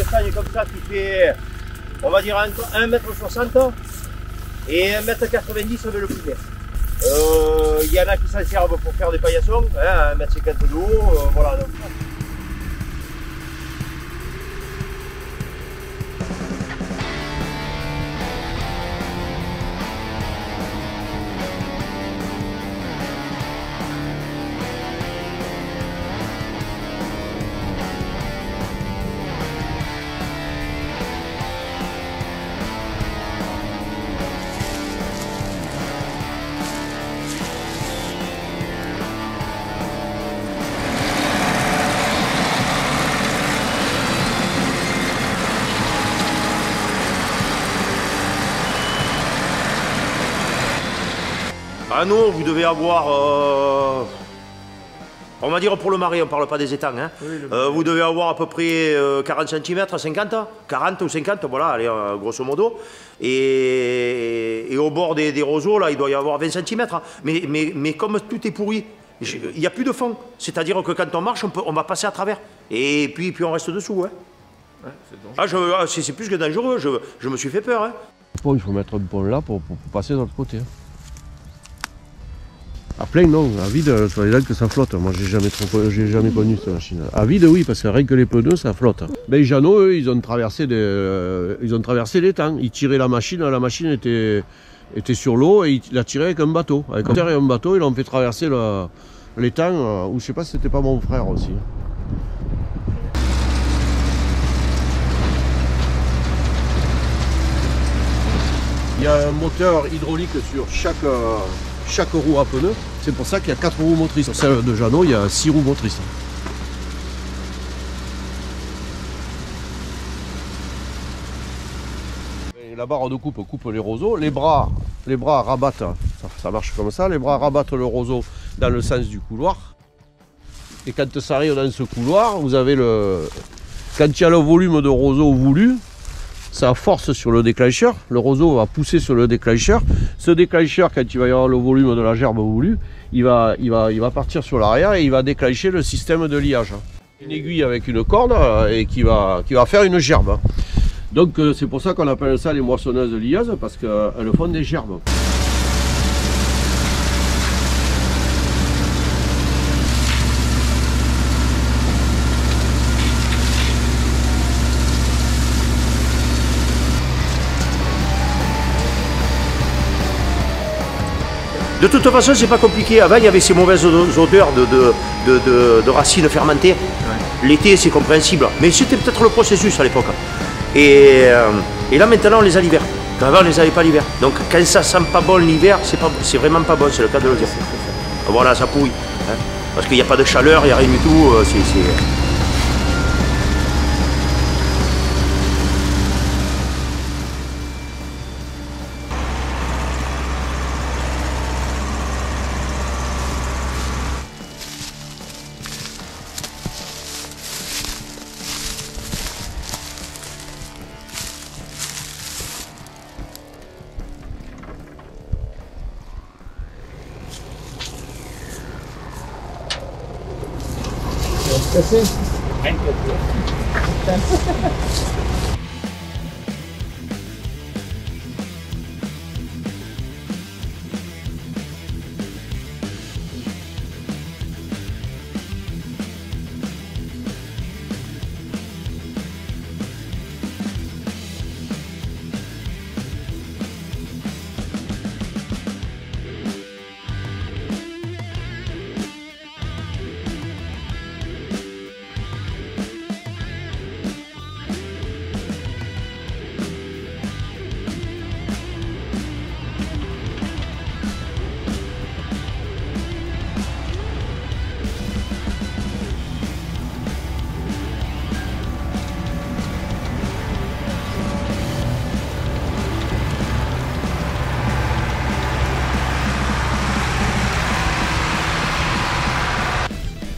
castagne comme ça qui fait, on va dire, 1,60 m et 1,90 m avec le poulet. Il y en a qui s'en servent pour faire des paillassons, hein, 1,50 m de haut, voilà. Donc. Ah non, vous devez avoir, on va dire pour le marais, on ne parle pas des étangs, hein. Oui, vous devez avoir à peu près 40 cm, 50, 40 ou 50, voilà, allez, grosso modo. Et au bord des roseaux, là, il doit y avoir 20 cm. Mais comme tout est pourri, il n'y a plus de fond. C'est-à-dire que quand on marche, on va passer à travers. Et puis on reste dessous. Hein. Ouais, c'est plus que dangereux, je me suis fait peur. Hein. Il faut mettre un pont là pour passer de l'autre côté. Hein. À plein, non. À vide, sur les lacs, ça flotte. Moi, j'ai jamais connu cette machine. À vide, oui, parce que rien que les pneus, ça flotte. Ben, Jeannot, eux, ils ont traversé l'étang. Ils tiraient la machine était sur l'eau et ils la tiraient avec un bateau. Avec un bateau, ils l'ont fait traverser l'étang, ou je sais pas si c'était pas mon frère aussi. Il y a un moteur hydraulique sur chaque roue à pneu, c'est pour ça qu'il y a 4 roues motrices. Sur celle de Jeannot, il y a 6 roues motrices. Et la barre de coupe les roseaux, les bras rabattent, ça marche comme ça, les bras rabattent le roseau dans le sens du couloir. Et quand ça arrive dans ce couloir, vous avez quand il y a le volume de roseau voulu, ça force sur le déclencheur, le roseau va pousser sur le déclencheur. Ce déclencheur, quand il va y avoir le volume de la gerbe voulu, il va partir sur l'arrière et il va déclencher le système de liage. Une aiguille avec une corde et qui va faire une gerbe. Donc c'est pour ça qu'on appelle ça les moissonneuses lieuses, parce qu'elles font des gerbes. De toute façon, c'est pas compliqué. Avant, il y avait ces mauvaises odeurs de racines fermentées. Ouais. L'été, c'est compréhensible. Mais c'était peut-être le processus à l'époque. Et là, maintenant, on les a l'hiver. Avant, on les avait pas l'hiver. Donc, quand ça sent pas bon l'hiver, c'est vraiment pas bon, c'est le cas de le dire. Voilà, ça pourrit. Hein, parce qu'il n'y a pas de chaleur, il n'y a rien du tout. Cassé.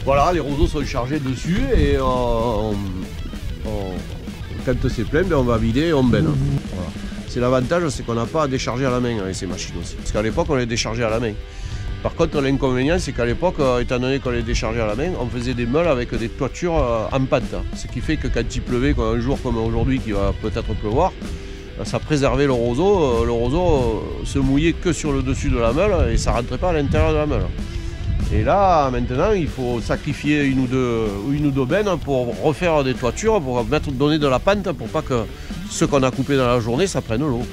Voilà, les roseaux sont chargés dessus et quand c'est plein, ben on va vider et on benne. Voilà. C'est l'avantage, c'est qu'on n'a pas à décharger à la main avec ces machines aussi. Parce qu'à l'époque, on les déchargeait à la main. Par contre, l'inconvénient, c'est qu'à l'époque, étant donné qu'on les déchargeait à la main, on faisait des meules avec des toitures en pente. Ce qui fait que quand il pleuvait, un jour comme aujourd'hui, qui va peut-être pleuvoir, ça préservait le roseau. Le roseau se mouillait que sur le dessus de la meule et ça ne rentrait pas à l'intérieur de la meule. Et là, maintenant, il faut sacrifier une ou deux bennes pour refaire des toitures, pour donner de la pente pour pas que ce qu'on a coupé dans la journée, ça prenne l'eau.